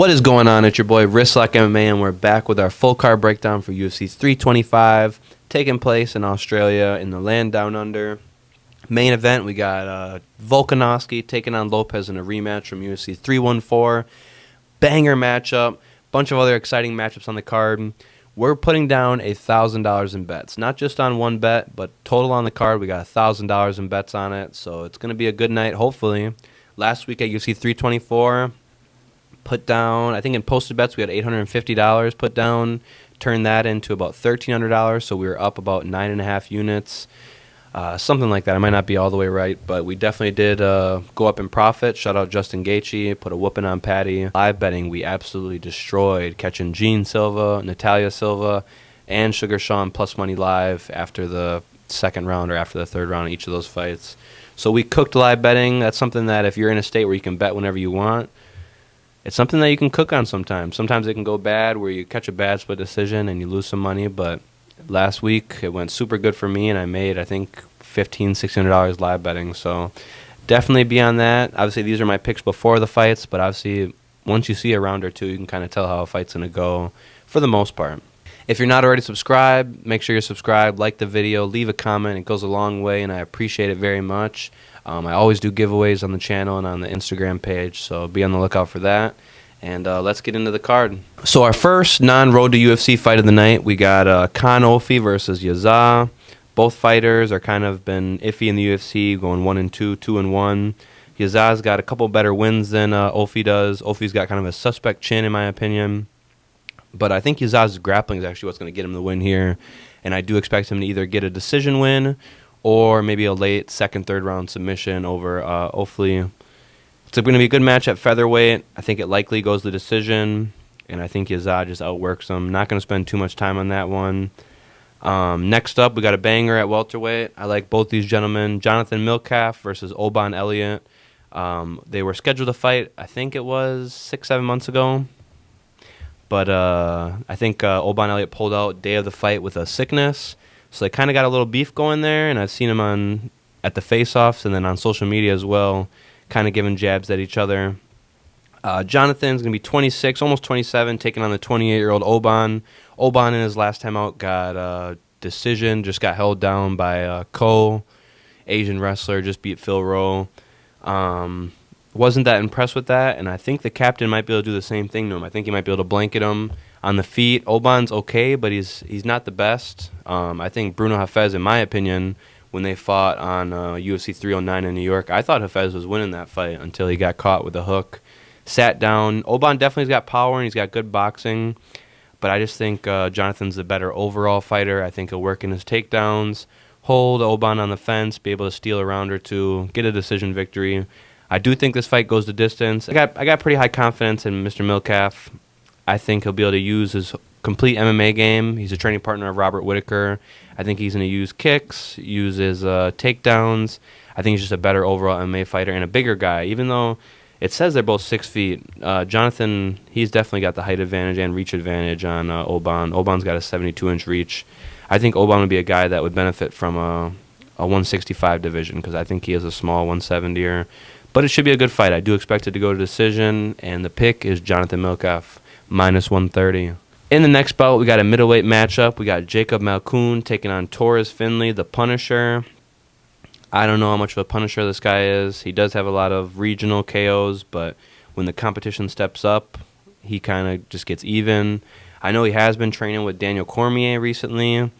What is going on? It's your boy Wristlock MMA, and we're back with our full card breakdown for UFC 325, taking place in Australia in the land down under. Main event, we got Volkanovski taking on Lopes in a rematch from UFC 314. Banger matchup. Bunch of other exciting matchups on the card. We're putting down $1,000 in bets. Not just on one bet, but total on the card. We got $1,000 in bets on it, so it's going to be a good night, hopefully. Last week at UFC 324, put down, I think in posted bets, we had $850 put down. Turned that into about $1,300, so we were up about 9.5 units. Something like that. I might not be all the way right, but we definitely did go up in profit. Shout out Justin Gaethje, put a whooping on Patty. Live betting, we absolutely destroyed, catching Gene Silva, Natalia Silva, and Sugar Sean plus money live after the second round or after the third round of each of those fights. So we cooked live betting. That's something that if you're in a state where you can bet whenever you want, it's something that you can cook on sometimes. Sometimes it can go bad where you catch a bad split decision and you lose some money, but last week it went super good for me, and I made, I think, $1,500, $1,600 live betting. So definitely be on that. Obviously, these are my picks before the fights, but obviously once you see a round or two, you can kind of tell how a fight's going to go for the most part. If you're not already subscribed, make sure you're subscribed, like the video, leave a comment. It goes a long way, and I appreciate it very much. I always do giveaways on the channel and on the Instagram page, so be on the lookout for that. And let's get into the card. So our first non-road to UFC fight of the night, we got Kaan Ofli versus Yi Zha. Both fighters are kind of been iffy in the UFC, going 1-2, 2-1. Yi Zha's got a couple better wins than Ofli does. Ofli's got kind of a suspect chin, in my opinion. But I think Yi Zha's grappling is actually what's going to get him the win here. And I do expect him to either get a decision win or maybe a late second, third round submission over Ofli. It's going to be a good match at featherweight. I think it likely goes to decision, and I think Yi Zha just outworks him. Not going to spend too much time on that one. Next up, we got a banger at welterweight. I like both these gentlemen. Jonathan Micallef versus Oban Elliott. They were scheduled to fight, I think it was 6-7 months ago. But I think Oban Elliott pulled out day of the fight with a sickness. So they kind of got a little beef going there, and I've seen him at the face-offs and then on social media as well, kind of giving jabs at each other. Jonathan's going to be 26, almost 27, taking on the 28-year-old Oban. Oban in his last time out got a decision, just got held down by Cole, Asian wrestler, just beat Phil Rowe. Wasn't that impressed with that, and I think the captain might be able to do the same thing to him. I think he might be able to blanket him on the feet. Oban's okay, but he's not the best. I think Bruno Hafez, in my opinion, when they fought on UFC 309 in New York, I thought Hafez was winning that fight until he got caught with a hook. Sat down. Oban definitely's got power and he's got good boxing, but I just think Jonathan's the better overall fighter. I think he'll work in his takedowns, hold Oban on the fence, be able to steal a round or two, get a decision victory. I do think this fight goes the distance. I got pretty high confidence in Mr. Micallef. I think he'll be able to use his complete MMA game. He's a training partner of Robert Whitaker. I think he's going to use kicks, use his takedowns. I think he's just a better overall MMA fighter and a bigger guy. Even though it says they're both 6 feet, Jonathan, he's definitely got the height advantage and reach advantage on Oban. Oban's got a 72-inch reach. I think Oban would be a guy that would benefit from a 165 division because I think he is a small 170er. But it should be a good fight. I do expect it to go to decision, and the pick is Jonathan Micallef, minus 130. In the next bout, we got a middleweight matchup. We got Jacob Malkoun taking on Torrez Finney, the Punisher. I don't know how much of a Punisher this guy is. He does have a lot of regional KOs, but when the competition steps up, he kind of just gets even. I know he has been training with Daniel Cormier recently.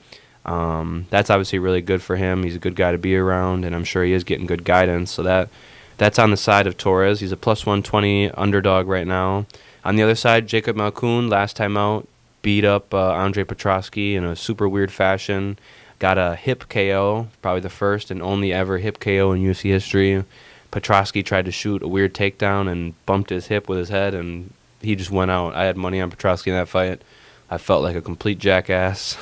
That's obviously really good for him. He's a good guy to be around, and I'm sure he is getting good guidance. So that's on the side of Torrez. He's a plus 120 underdog right now. On the other side, Jacob Malkoun, last time out, beat up Andre Petroski in a super weird fashion. Got a hip KO, probably the first and only ever hip KO in UFC history. Petroski tried to shoot a weird takedown and bumped his hip with his head, and he just went out. I had money on Petroski in that fight. I felt like a complete jackass.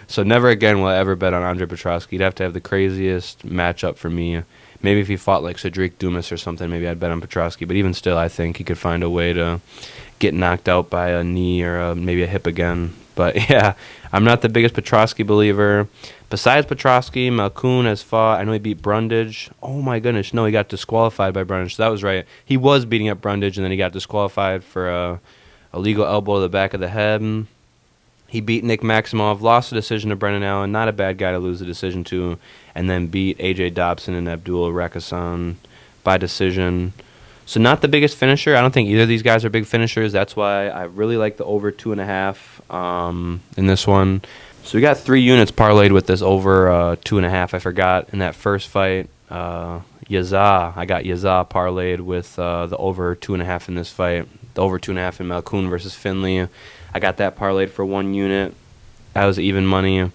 So never again will I ever bet on Andre Petroski. He'd have to have the craziest matchup for me. Maybe if he fought like Cedric Dumas or something, maybe I'd bet on Petroski. But even still, I think he could find a way to get knocked out by a knee or maybe a hip again. But yeah, I'm not the biggest Petroski believer. Besides Petroski, Malkoun has fought. I know he beat Brundage. Oh my goodness, no, he got disqualified by Brundage. So that was right. He was beating up Brundage, and then he got disqualified for a illegal elbow to the back of the head. He beat Nick Maximov, lost the decision to Brendan Allen, not a bad guy to lose the decision to, and then beat AJ Dobson and Abdul Rakassan by decision. So not the biggest finisher. I don't think either of these guys are big finishers. That's why I really like the over 2.5 in this one. So we got 3 units parlayed with this over 2.5. I forgot in that first fight. Yi Zha. I got Yi Zha parlayed with the over 2.5 in this fight. The over 2.5 in Malkoun versus Finney. I got that parlayed for 1 unit. That was even money.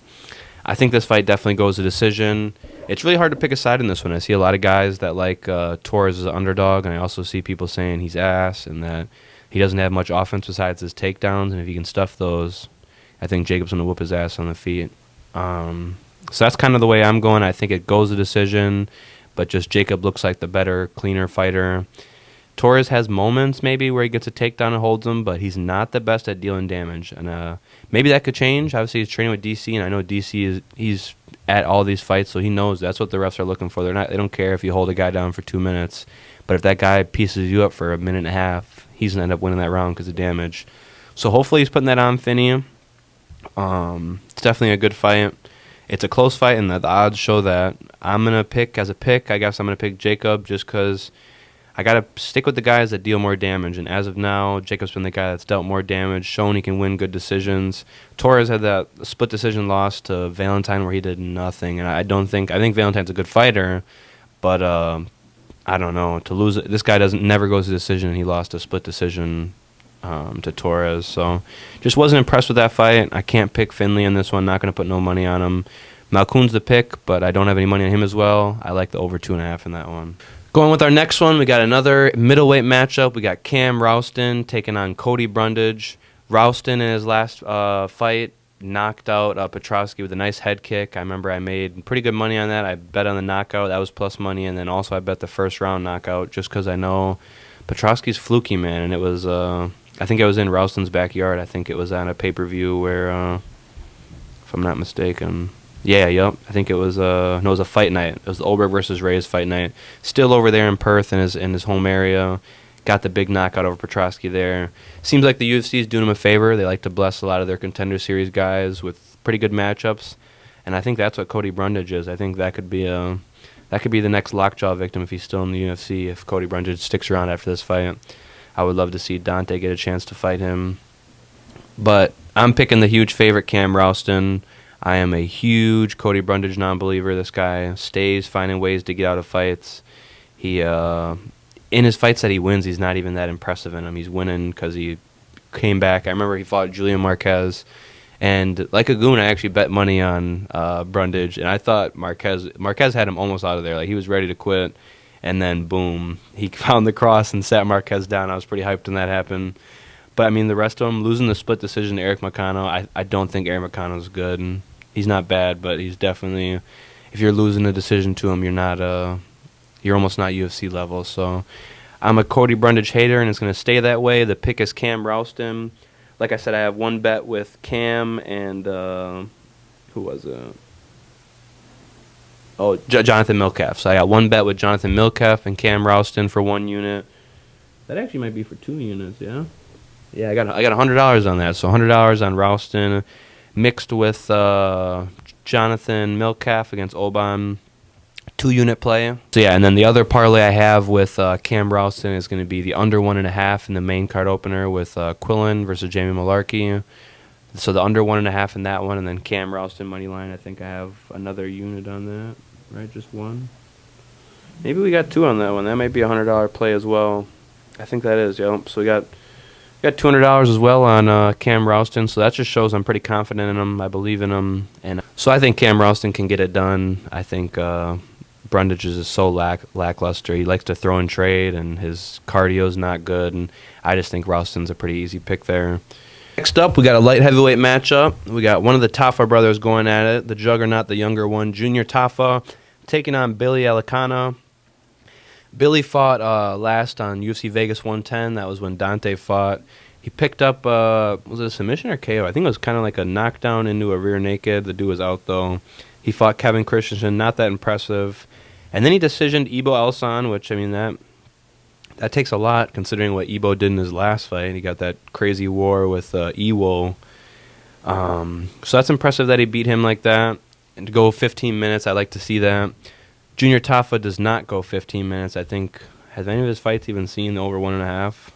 I think this fight definitely goes to decision. It's really hard to pick a side in this one. I see a lot of guys that like Torrez as an underdog, and I also see people saying he's ass and that he doesn't have much offense besides his takedowns, and if he can stuff those, I think Jacob's going to whoop his ass on the feet. So that's kind of the way I'm going. I think it goes to decision, but just Jacob looks like the better, cleaner fighter. Torrez has moments maybe where he gets a takedown and holds him, but he's not the best at dealing damage. And maybe that could change. Obviously, he's training with DC, and I know DC he's at all these fights, so he knows that's what the refs are looking for. They don't care if you hold a guy down for 2 minutes, but if that guy pieces you up for a minute and a half, he's going to end up winning that round because of damage. So hopefully he's putting that on Finney. It's definitely a good fight. It's a close fight, and the odds show that. I'm going to pick, as a pick, I guess I'm going to pick Jacob just because I got to stick with the guys that deal more damage. And as of now, Jacob's been the guy that's dealt more damage, shown he can win good decisions. Torrez had that split decision loss to Valentine where he did nothing. And I think Valentine's a good fighter, but I don't know. To lose it, this guy never goes to decision, and he lost a split decision to Torrez. So just wasn't impressed with that fight. I can't pick Finney in this one. Not going to put no money on him. Malkoun's the pick, but I don't have any money on him as well. I like the over 2.5 in that one. Going with our next one, we got another middleweight matchup. We got Cam Rowston taking on Cody Brundage. Rowston in his last fight knocked out Petroski with a nice head kick. I remember I made pretty good money on that. I bet on the knockout. That was plus money. And then also I bet the first round knockout just because I know Petroski's fluky, man. And it was, I think it was in Rowston's backyard. I think it was on a pay-per-view where, if I'm not mistaken... Yeah, yep. I think it was it was a fight night. It was the Oberg versus Reyes fight night. Still over there in Perth in his home area. Got the big knockout over Petroski there. Seems like the UFC is doing him a favor. They like to bless a lot of their Contender Series guys with pretty good matchups, and I think that's what Cody Brundage is. I think that could be the next lockjaw victim if he's still in the UFC. If Cody Brundage sticks around after this fight, I would love to see Dante get a chance to fight him. But I'm picking the huge favorite, Cam Rowston. I am a huge Cody Brundage non-believer. This guy stays finding ways to get out of fights. He, in his fights that he wins, he's not even that impressive in them. He's winning because he came back. I remember he fought Julian Marquez, and like a goon, I actually bet money on Brundage, and I thought Marquez had him almost out of there. Like he was ready to quit, and then boom, he found the cross and sat Marquez down. I was pretty hyped when that happened. But I mean, the rest of them losing the split decision to Eric McConnell. I don't think Eric McConnell's good. And he's not bad, but he's definitely, if you're losing a decision to him, you're almost not UFC level. So I'm a Cody Brundage hater, and it's going to stay that way. The pick is Cam Rowston. Like I said, I have one bet with Cam and who was it? Oh, Jonathan Micallef. So I got one bet with Jonathan Micallef and Cam Rowston for 1 unit. That actually might be for 2 units, yeah? Yeah, I got $100 on that. So $100 on Rowston, mixed with Jonathan Micallef against Oban, 2-unit play. So yeah, and then the other parlay I have with Cam Rowston is going to be the under 1.5 in the main card opener with Quillan versus Jamie Mullarkey. So the under 1.5 in that one, and then Cam Rowston money line. I think I have another unit on that, right? Just one. Maybe we got 2 on that one. That might be a $100 play as well. I think that is. Yep. So we got $200 as well on Cam Rowston, so that just shows I'm pretty confident in him. I believe in him, and so I think Cam Rowston can get it done. I think Brundage is so lackluster. He likes to throw and trade, and his cardio's not good, and I just think Rowston's a pretty easy pick there. Next up, we got a light heavyweight matchup. We got one of the Tafa brothers going at it, the juggernaut, the younger one, Junior Tafa, taking on Billy Elekana. Billy fought last on UFC Vegas 110. That was when Dante fought. He picked up, was it a submission or KO? I think it was kind of like a knockdown into a rear naked. The dude was out, though. He fought Kevin Christensen, not that impressive. And then he decisioned Ibo Elson, which, I mean, that takes a lot considering what Ibo did in his last fight. He got that crazy war with Iwo. So that's impressive that he beat him like that. And to go 15 minutes, I like to see that. Junior Tafa does not go 15 minutes. I think, has any of his fights even seen over 1.5?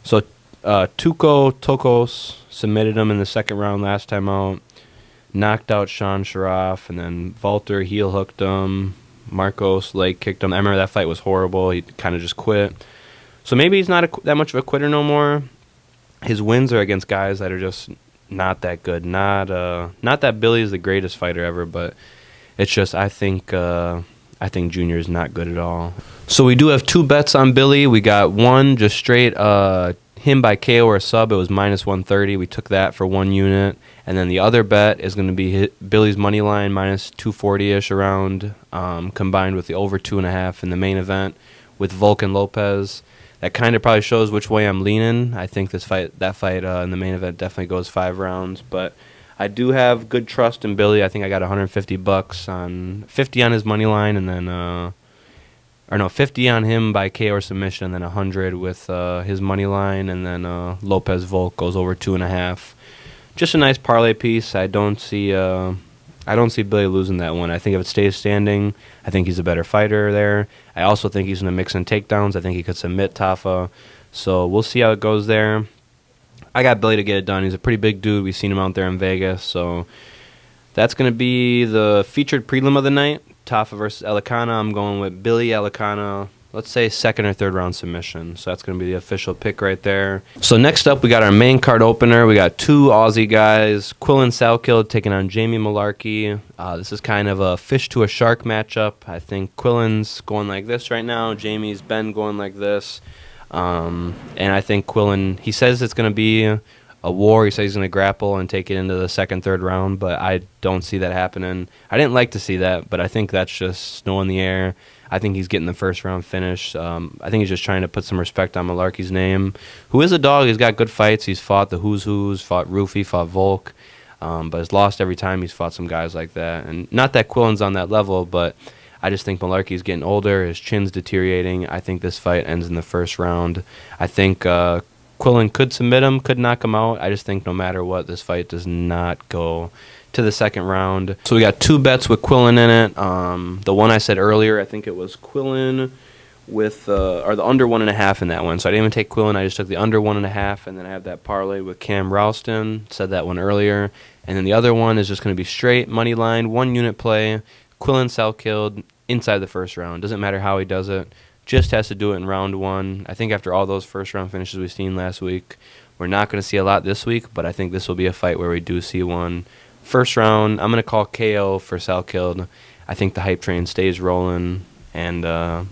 So Tuco Tokos submitted him in the second round last time out. Knocked out Sean Sharaf, and then Walter heel hooked him. Marcos leg kicked him. I remember that fight was horrible. He kind of just quit. So maybe he's not that much of a quitter no more. His wins are against guys that are just not that good. Not that Billy is the greatest fighter ever, but it's just I think Junior is not good at all. So we do have 2 bets on Billy. We got one just straight him by KO or a sub. It was -130. We took that for 1 unit. And then the other bet is going to be Billy's money line -240-ish around, combined with the over 2.5 in the main event with Volkan Lopes. That kind of probably shows which way I'm leaning. I think that fight in the main event definitely goes 5 rounds. But I do have good trust in Billy. I think I got $150 on 50 on his money line, and then 50 on him by KO or submission, and then 100 with his money line, and then Lopez Volk goes over 2.5. Just a nice parlay piece. I don't see Billy losing that one. I think if it stays standing, I think he's a better fighter there. I also think he's going to mix in takedowns. I think he could submit Tafa. So we'll see how it goes there. I got Billy to get it done. He's a pretty big dude. We've seen him out there in Vegas. So that's going to be the featured prelim of the night. Tafa versus Elekana. I'm going with Billy Elekana. Let's say 2nd or 3rd round submission. So that's going to be the official pick right there. So next up, we got our main card opener. We got 2 Aussie guys. Quillan Salkilld taking on Jamie Mullarkey. This is kind of a fish to a shark matchup. I think Quillan's going like this right now. Jamie's been going like this. And I think Quillan, he says it's going to be a war. He says he's going to grapple and take it into the 2nd, 3rd round, but I don't see that happening. I didn't like to see that, but I think that's just snow in the air. I think he's getting the 1st round finish. I think he's just trying to put some respect on Mullarkey's name, who is a dog. He's got good fights. He's fought the who's, fought Ruffy, fought Volk, but has lost every time he's fought some guys like that. And not that Quillan's on that level, but I just think Mullarkey's getting older. His chin's deteriorating. I think this fight ends in the 1st round. I think Quillan could submit him, could knock him out. I just think no matter what, this fight does not go to the 2nd round. So we got 2 bets with Quillan in it. The one I said earlier, I think it was Quillan with or the under 1.5 in that one. So I didn't even take Quillan. I just took the under 1.5, and then I have that parlay with Cam Rowston. Said that one earlier. And then the other one is just going to be straight money line, 1 unit play. Quillan Salkilld inside the 1st round. Doesn't matter how he does it. Just has to do it in round 1. I think after all those 1st round finishes we've seen last week, we're not going to see a lot this week, but I think this will be a fight where we do see one. 1st round, I'm going to call KO for Salkilld. I think the hype train stays rolling, and I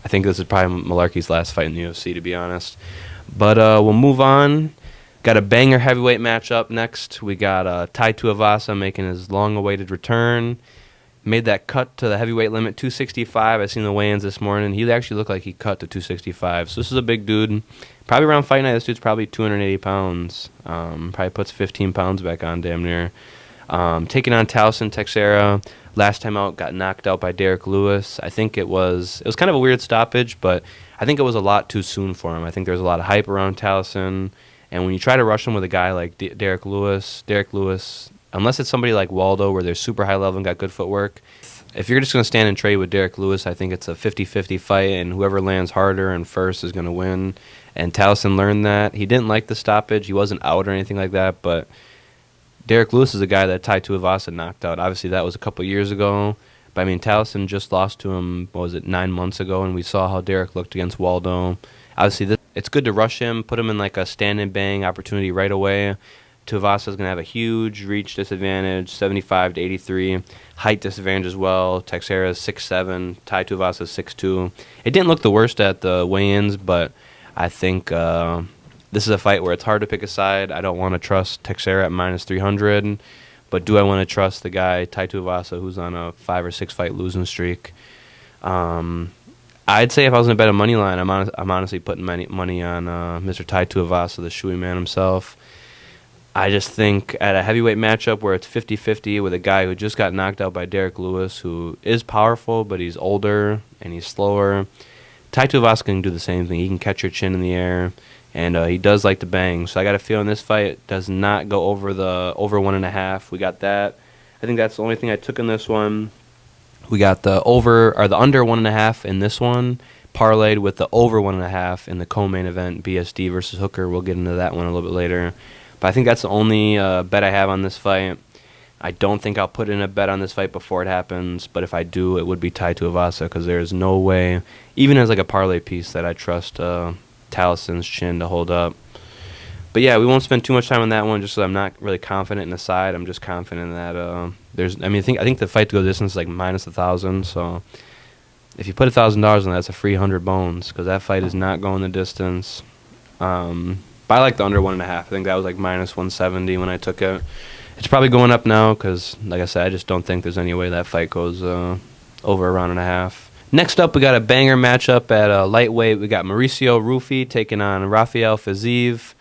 think this is probably Mullarkey's last fight in the UFC, to be honest. But we'll move on. Got a banger heavyweight matchup next. We got Tuivasa making his long-awaited return. Made that cut to the heavyweight limit, 265. I seen the weigh-ins this morning. He actually looked like he cut to 265. So this is a big dude. Probably around fight night, this dude's probably 280 pounds. Probably puts 15 pounds back on damn near. Taking on Tallison, Teixeira. Last time out, got knocked out by Derek Lewis. I think it was kind of a weird stoppage, but I think it was a lot too soon for him. I think there's a lot of hype around Tallison. And when you try to rush him with a guy like Derek Lewis, unless it's somebody like Waldo where they're super high level and got good footwork, if you're just going to stand and trade with Derek Lewis, I think it's a 50-50 fight, and whoever lands harder and first is going to win. And Tallison learned that. He didn't like the stoppage. He wasn't out or anything like that, but Derek Lewis is a guy that Tuivasa knocked out. Obviously, that was a couple years ago. But, I mean, Tallison just lost to him, 9 months ago, and we saw how Derek looked against Waldo. Obviously, it's good to rush him, put him in like a stand-and-bang opportunity right away. Tuivasa is going to have a huge reach disadvantage, 75 to 83. Height disadvantage as well. Teixeira is 6'7". Tuivasa is 6'2". It didn't look the worst at the weigh-ins, but I think this is a fight where it's hard to pick a side. I don't want to trust Teixeira at -300, but do I want to trust the guy, Tuivasa, who's on a 5 or 6 fight losing streak? I'd say if I was going to bet a money line, I'm honestly putting money on Mr. Tuivasa, the shoey man himself. I just think at a heavyweight matchup where it's 50-50 with a guy who just got knocked out by Derek Lewis, who is powerful, but he's older and he's slower, Tuivasa can do the same thing. He can catch your chin in the air, and he does like to bang. So I got a feeling this fight does not go over 1.5. We got that. I think that's the only thing I took in this one. We got the under 1.5 in this one, parlayed with the over 1.5 in the co-main event, BSD versus Hooker. We'll get into that one a little bit later. But I think that's the only bet I have on this fight. I don't think I'll put in a bet on this fight before it happens, but if I do, it would be Tuivasa, because there's no way, even as like a parlay piece, that I trust Tallison's chin to hold up. But yeah, we won't spend too much time on that one, just so I'm not really confident in the side. I'm just confident that I think the fight to go distance is like minus 1,000. So if you put $1,000 on that, that's a free 100 bones, because that fight is not going the distance. But I like the under 1.5. I think that was like minus 170 when I took it. It's probably going up now because, like I said, I just don't think there's any way that fight goes over a round and a half. Next up, we got a banger matchup at lightweight. We got Mauricio Ruffy taking on Rafael Fiziev.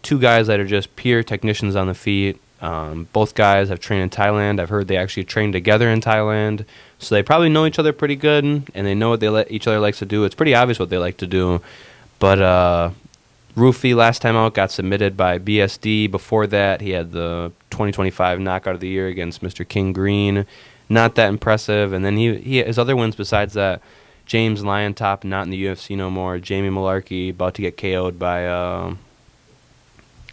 Two guys that are just pure technicians on the feet. Both guys have trained in Thailand. I've heard they actually trained together in Thailand. So they probably know each other pretty good, and they know what each other likes to do. It's pretty obvious what they like to do. But Ruffy last time out got submitted by BSD. Before that, he had the 2025 knockout of the year against Mr. King Green. Not that impressive. And then he his other wins besides that, James Lyontop, not in the UFC no more. Jamie Mullarkey about to get KO'd by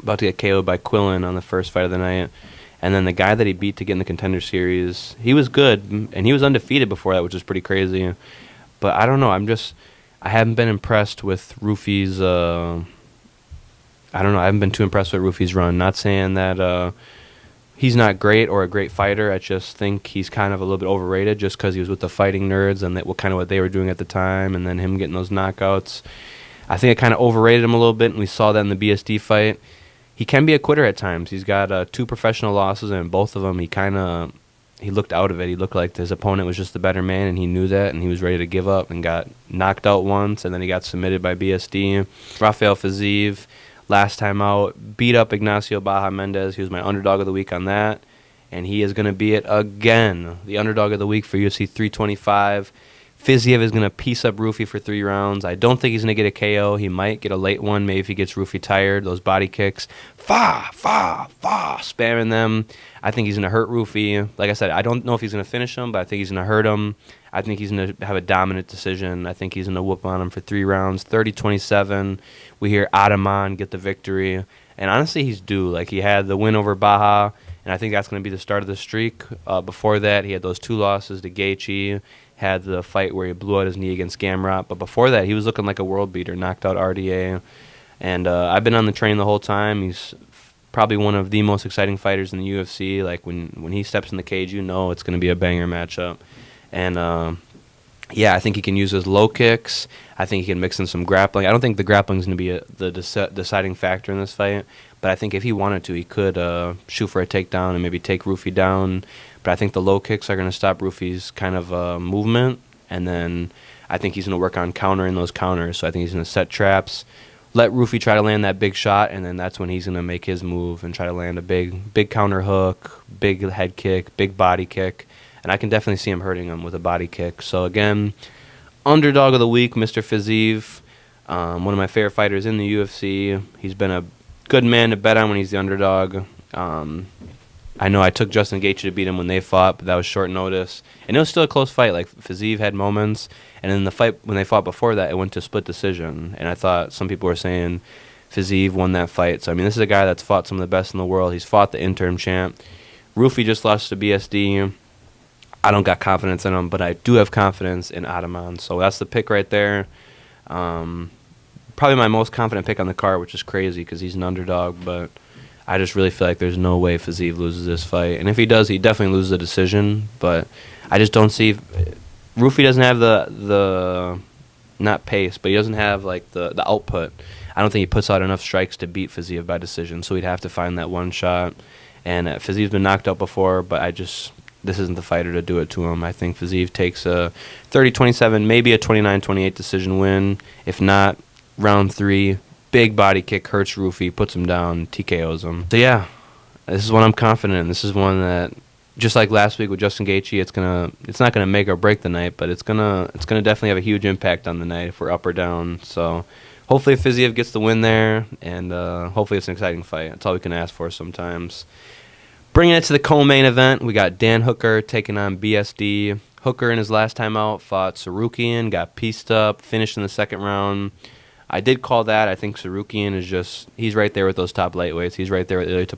Quillan on the first fight of the night. And then the guy that he beat to get in the Contender Series, he was good, and he was undefeated before that, which is pretty crazy. But I don't know. I haven't been impressed with Ruffy's. I don't know. I haven't been too impressed with Ruffy's run. Not saying that he's not great or a great fighter. I just think he's kind of a little bit overrated just because he was with the fighting nerds and what they were doing at the time, and then him getting those knockouts. I think I kind of overrated him a little bit, and we saw that in the BSD fight. He can be a quitter at times. He's got 2 professional losses, and in both of them, he looked out of it. He looked like his opponent was just the better man, and he knew that, and he was ready to give up and got knocked out once, and then he got submitted by BSD. Rafael Fiziev, last time out, beat up Ignacio Baja Mendez. He was my underdog of the week on that, and he is going to be it again. The underdog of the week for UFC 325. Fiziev is going to piece up Ruffy for 3 rounds. I don't think he's going to get a KO. He might get a late one, maybe if he gets Ruffy tired. Those body kicks, spamming them. I think he's going to hurt Ruffy. Like I said, I don't know if he's going to finish him, but I think he's going to hurt him. I think he's going to have a dominant decision. I think he's going to whoop on him for 3 rounds, 30-27. We hear Oban get the victory. And honestly, he's due. Like, he had the win over Baja, and I think that's going to be the start of the streak. Before that, he had those 2 losses to Gaethje, had the fight where he blew out his knee against Gamrot. But before that, he was looking like a world beater, knocked out RDA. And I've been on the train the whole time. He's probably one of the most exciting fighters in the UFC. Like, when he steps in the cage, you know it's going to be a banger matchup. And, I think he can use his low kicks. I think he can mix in some grappling. I don't think the grappling is going to be the deciding factor in this fight. But I think if he wanted to, he could shoot for a takedown and maybe take Ruffy down. But I think the low kicks are going to stop Ruffy's kind of movement. And then I think he's going to work on countering those counters. So I think he's going to set traps, let Ruffy try to land that big shot, and then that's when he's going to make his move and try to land a big counter hook, big head kick, big body kick. And I can definitely see him hurting him with a body kick. So again, underdog of the week, Mr. Fiziev, one of my favorite fighters in the UFC. He's been a good man to bet on when he's the underdog. I know I took Justin Gaethje to beat him when they fought, but that was short notice. And it was still a close fight. Like, Fiziev had moments. And in the fight when they fought before that, it went to split decision. And I thought some people were saying Fiziev won that fight. So, I mean, this is a guy that's fought some of the best in the world. He's fought the interim champ. Ruffy just lost to BSD. I don't got confidence in him, but I do have confidence in Oban. So that's the pick right there. Probably my most confident pick on the card, which is crazy because he's an underdog. But I just really feel like there's no way Fiziev loses this fight. And if he does, he definitely loses the decision. But I just don't see... Ruffy doesn't have the not pace, but he doesn't have like the output. I don't think he puts out enough strikes to beat Fiziev by decision. So he'd have to find that one shot. And Fiziev's been knocked out before, but I just this isn't the fighter to do it to him. I think Fiziev takes a 30-27, maybe a 29-28 decision win. If not, round 3, big body kick, hurts Ruffy, puts him down, TKOs him. So yeah, this is one I'm confident in. This is one that, just like last week with Justin Gaethje, it's not gonna make or break the night, but it's gonna definitely have a huge impact on the night if we're up or down. So hopefully Fiziev gets the win there, and hopefully it's an exciting fight. That's all we can ask for sometimes. Bringing it to the co-main event, we got Dan Hooker taking on BSD. Hooker in his last time out fought Sarukian, got pieced up, finished in the second round. I did call that. I think Sarukian he's right there with those top lightweights. He's right there with Elliott,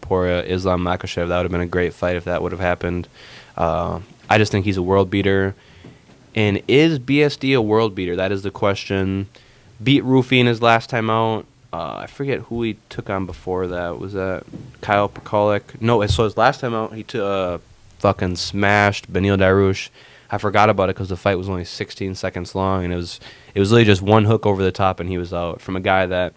Islam Makhachev. That would have been a great fight if that would have happened. I just think he's a world beater. And is BSD a world beater? That is the question. Beat Ruffy in his last time out. I forget who he took on before that. Was that Kyle Pekolik? No, so his last time out, he fucking smashed Beneil Dariush. I forgot about it because the fight was only 16 seconds long, and it was literally just one hook over the top, and he was out. From a guy that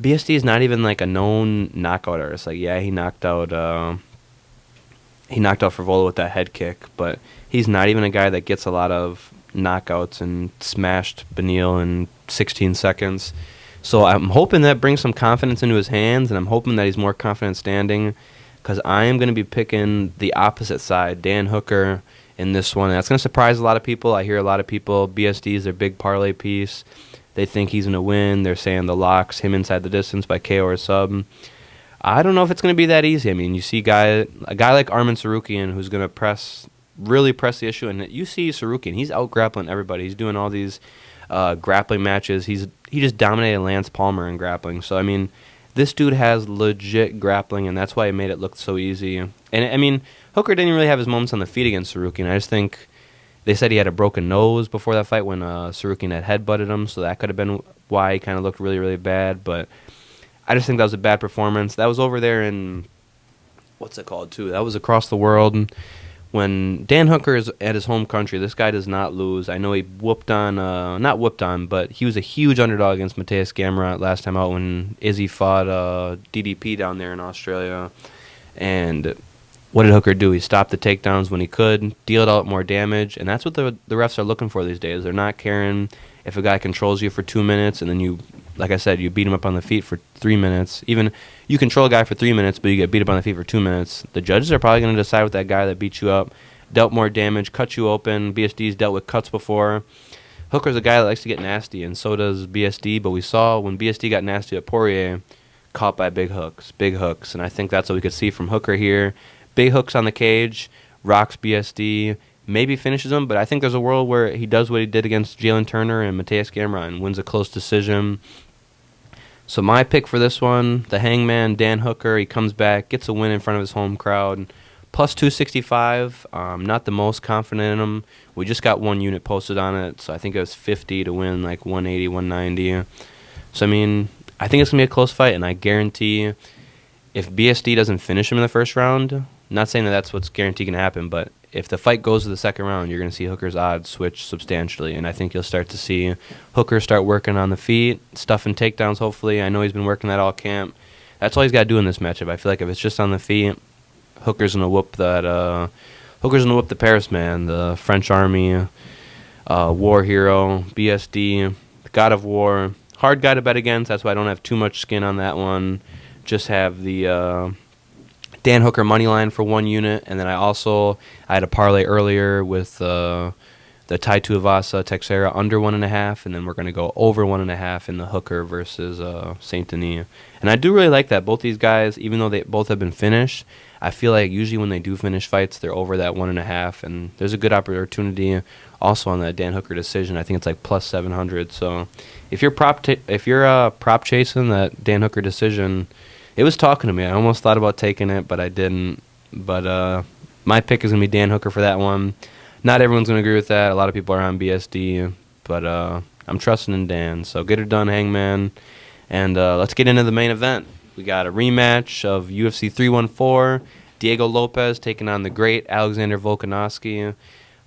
BSD is not even like a known knockout artist. Like, yeah, he knocked out Frevola with that head kick, but he's not even a guy that gets a lot of knockouts and smashed Beneil in 16 seconds. So I'm hoping that brings some confidence into his hands, and I'm hoping that he's more confident standing, because I am going to be picking the opposite side, Dan Hooker, in this one. And that's going to surprise a lot of people. I hear a lot of people, BSD is their big parlay piece. They think he's going to win. They're saying the locks, him inside the distance by KO or sub. I don't know if it's going to be that easy. I mean, you see a guy like Arman Sarukian who's going to really press the issue, and you see Sarukian, he's out-grappling everybody. He's doing all these grappling matches. He just dominated Lance Palmer in grappling. So, I mean, this dude has legit grappling, and that's why he made it look so easy. And, I mean, Hooker didn't really have his moments on the feet against Sarukian. I just think they said he had a broken nose before that fight when Sarukian had headbutted him, so that could have been why he kind of looked really, really bad. But I just think that was a bad performance. That was over there in, what's it called, too? That was across the world. When Dan Hooker is at his home country, this guy does not lose. I know he not whooped on, but he was a huge underdog against Mateus Gamrot last time out when Izzy fought DDP down there in Australia. And what did Hooker do? He stopped the takedowns when he could, dealt out more damage, and that's what the refs are looking for these days. They're not caring if a guy controls you for 2 minutes and then you, like I said, you beat him up on the feet for 3 minutes. Even you control a guy for 3 minutes, but you get beat up on the feet for 2 minutes. The judges are probably going to decide with that guy that beat you up, dealt more damage, cut you open. BSD's dealt with cuts before. Hooker's a guy that likes to get nasty, and so does BSD. But we saw when BSD got nasty at Poirier, caught by big hooks. And I think that's what we could see from Hooker here. Big hooks on the cage, rocks BSD, maybe finishes him, but I think there's a world where he does what he did against Jalen Turner and Mateus Gamrot and wins a close decision. So my pick for this one, the Hangman, Dan Hooker, he comes back, gets a win in front of his home crowd. Plus 265, not the most confident in him. We just got one unit posted on it, so I think it was 50 to win like 180, 190. So, I mean, I think it's going to be a close fight, and I guarantee if BSD doesn't finish him in the first round, not saying that that's what's guaranteed going to happen, but if the fight goes to the second round, you're going to see Hooker's odds switch substantially, and I think you'll start to see Hooker start working on the feet, stuffing takedowns, hopefully. I know he's been working that all camp. That's all he's got to do in this matchup. I feel like if it's just on the feet, Hooker's going to whoop the Paris man, the French army, war hero, BSD, God of War. Hard guy to bet against. That's why I don't have too much skin on that one. Just have the Dan Hooker money line for one unit, and then I had a parlay earlier with the Tai Tuivasa Teixeira under 1.5, and then we're going to go over 1.5 in the Hooker versus Saint-Denis. And I do really like that. Both these guys, even though they both have been finished, I feel like usually when they do finish fights, they're over that 1.5, and there's a good opportunity also on that Dan Hooker decision. I think it's like plus 700. So if you're prop chasing that Dan Hooker decision, it was talking to me. I almost thought about taking it, but I didn't. But my pick is going to be Dan Hooker for that one. Not everyone's going to agree with that. A lot of people are on BSD, but I'm trusting in Dan. So get it done, Hangman. And let's get into the main event. We got a rematch of UFC 314. Diego Lopes taking on the great Alexander Volkanovski.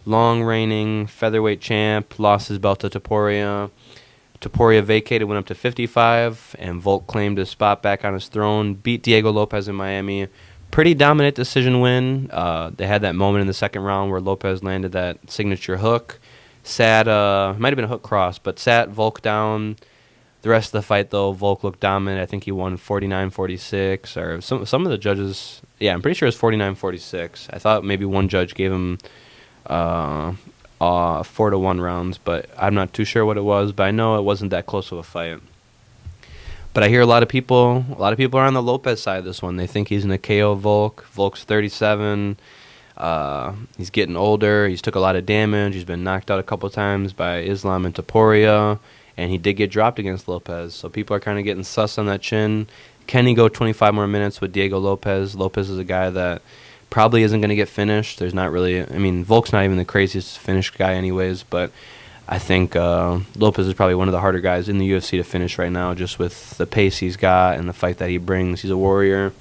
Long-reigning featherweight champ. Lost his belt to Topuria. Topuria vacated, went up to 55, and Volk claimed his spot back on his throne. Beat Diego Lopes in Miami Pretty dominant decision win. They had that moment in the second round where Lopes landed that signature hook. Sat, might have been a hook cross, but sat Volk down. The rest of the fight, though, Volk looked dominant. I think he won 49-46, or some of the judges. Yeah, I'm pretty sure it was 49-46. I thought maybe one judge gave him 4-1 rounds, but I'm not too sure what it was. But I know it wasn't that close of a fight. But I hear a lot of people are on the Lopes side of this one. They think he's going to KO Volk. Volk's 37. He's getting older. He's took a lot of damage. He's been knocked out a couple times by Islam and Topuria. And he did get dropped against Lopes. So people are kind of getting sus on that chin. Can he go 25 more minutes with Diego Lopes? Lopes is a guy that probably isn't going to get finished. There's not really... I mean, Volk's not even the craziest finished guy anyways, but I think Lopes is probably one of the harder guys in the UFC to finish right now, just with the pace he's got and the fight that he brings. He's a warrior.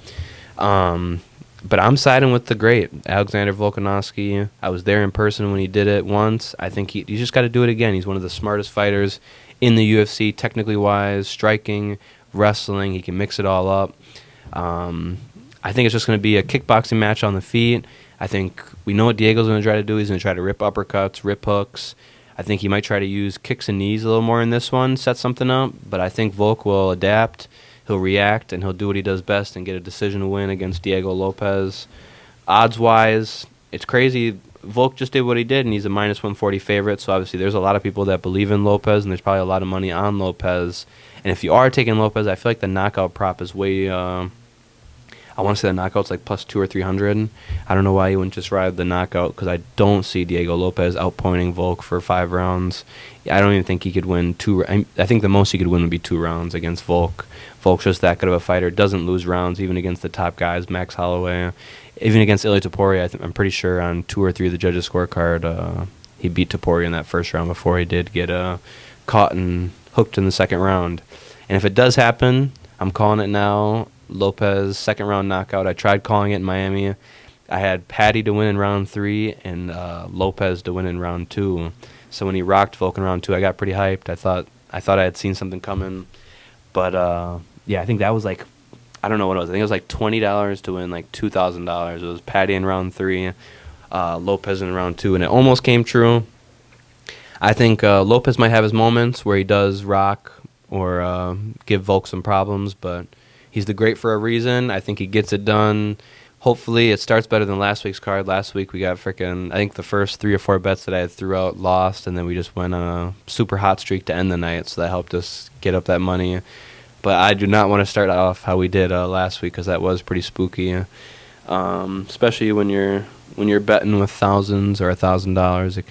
But I'm siding with the great, Alexander Volkanovski. I was there in person when he did it once. I think he's just got to do it again. He's one of the smartest fighters in the UFC, technically wise, striking, wrestling. He can mix it all up. I think it's just going to be a kickboxing match on the feet. I think we know what Diego's going to try to do. He's going to try to rip uppercuts, rip hooks. I think he might try to use kicks and knees a little more in this one, set something up. But I think Volk will adapt. He'll react, and he'll do what he does best and get a decision win against Diego Lopes. Odds-wise, it's crazy. Volk just did what he did, and he's a -140 favorite. So obviously there's a lot of people that believe in Lopes, and there's probably a lot of money on Lopes. And if you are taking Lopes, I feel like the knockout prop is way... I want to say the knockout's like plus 200 or 300. I don't know why you wouldn't just ride the knockout, because I don't see Diego Lopes outpointing Volk for 5 rounds. I don't even think he could win 2. I think the most he could win would be 2 rounds against Volk. Volk's just that good of a fighter. Doesn't lose rounds even against the top guys, Max Holloway. Even against Elliott Topuria, I'm pretty sure on 2 or 3 of the judges' scorecard, he beat Topuria in that first round before he did get caught and hooked in the second round. And if it does happen, I'm calling it now. Lopes, second round knockout. I tried calling it in Miami. I had Patty to win in round 3 and Lopes to win in round 2. So when he rocked Volk in round 2, I got pretty hyped. I thought I had seen something coming. But yeah, I think that was like, I don't know what it was. I think it was like $20 to win like $2,000. It was Patty in round 3, Lopes in round 2, and it almost came true. I think Lopes might have his moments where he does rock or give Volk some problems, but he's the great for a reason. I think he gets it done. Hopefully it starts better than last week's card. Last week we got I think the first 3 or 4 bets that I had threw out lost, and then we just went on a super hot streak to end the night, so that helped us get up that money. But I do not want to start off how we did last week, because that was pretty spooky. Especially when you're betting with thousands or $1,000, it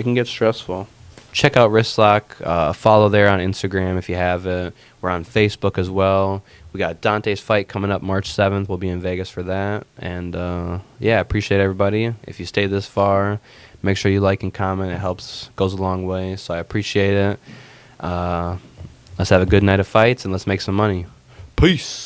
can get stressful. Check out Wristlock. Follow there on Instagram if you have it. We're on Facebook as well. We got Dante's fight coming up March 7th. We'll be in Vegas for that. And, yeah, appreciate everybody. If you stayed this far, make sure you like and comment. It goes a long way, so I appreciate it. Let's have a good night of fights, and let's make some money. Peace.